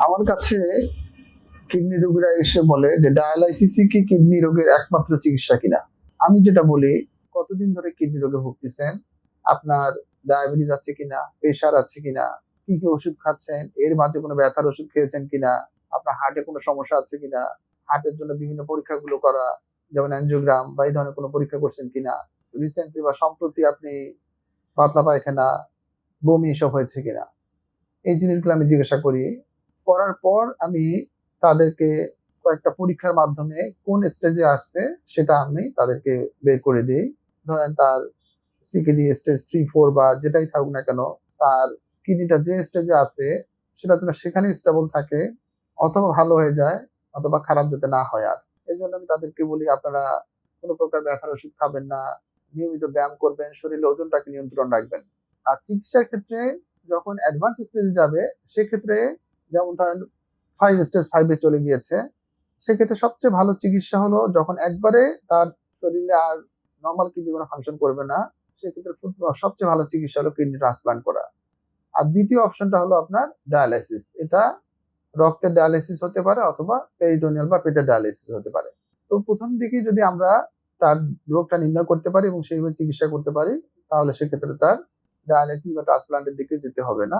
আমার কাছে কিডনি রোগীরা এসে বলে যে ডায়ালাইসিসই কি কিডনি রোগের একমাত্র চিকিৎসা কিনা। আমি যেটা বলি, কতদিন ধরে কিডনি রোগে ভুগতেছেন, আপনার ডায়াবেটিস আছে কিনা, প্রেশার আছে কিনা, কি কি ওষুধ খাচ্ছেন, এর মাঝে কোনো ব্যথার ওষুধ খেয়েছেন কিনা, আপনার হার্টে কোনো সমস্যা আছে কিনা, হার্টের জন্য বিভিন্ন পরীক্ষাগুলো করা, যেমন অ্যানজিওগ্রাম বা এই ধরনের কোনো পরীক্ষা করছেন কিনা, রিসেন্টলি বা সম্প্রতি আপনি পাতলা পায়খানা, বমি এসব হয়েছে কিনা, এই জিনিসগুলো আমি জিজ্ঞাসা করি। করার পর আমি তাদেরকে কয়েকটা পরীক্ষার মাধ্যমে কোন স্টেজে আসছে সেটা আমি তাদেরকে বের করে দিই। ধরেন তার সিকিডি স্টেজ 3, 4 বা যেটাই থাকুক না কেন, তার কিডনিটা যে স্টেজে আছে সেটা যেন সেখানেই স্টেবল থাকে, অথবা ভালো হয়ে যায়, অথবা খারাপ যাতে না হয় আর। এই জন্য আমি তাদেরকে বলি আপনারা কোনো প্রকার ব্যথার ওষুধ খাবেন না, নিয়মিত ব্যায়াম করবেন, শরীরের ওজনটাকে নিয়ন্ত্রণ রাখবেন। আর চিকিৎসার ক্ষেত্রে যখন অ্যাডভান্স স্টেজে যাবে সেক্ষেত্রে, যেমন ধরেন 5 স্টেজ 5 এ চলে গিয়েছে, সেক্ষেত্রে সবচেয়ে ভালো চিকিৎসা হলো যখন একবারে তার শরীরে আর নরমাল কিডনি কোনো ফাংশন করবে না, সেক্ষেত্রে সবচেয়ে ভালো চিকিৎসা হলো কিডনি ট্রান্সপ্লান্ট করা। আর দ্বিতীয় অপশনটা হলো আপনার ডায়ালাইসিস। এটা রক্তের ডায়ালাইসিস হতে পারে অথবা পেরিটোনিয়াল বা পেটের ডায়ালাইসিস হতে পারে। তো প্রথম দিকেই যদি আমরা তার রোগটা নির্ণয় করতে পারি এবং সেইভাবে চিকিৎসা করতে পারি, তাহলে সেক্ষেত্রে তার ডায়ালাইসিস বা ট্রান্সপ্লান্টের দিকে যেতে হবে না।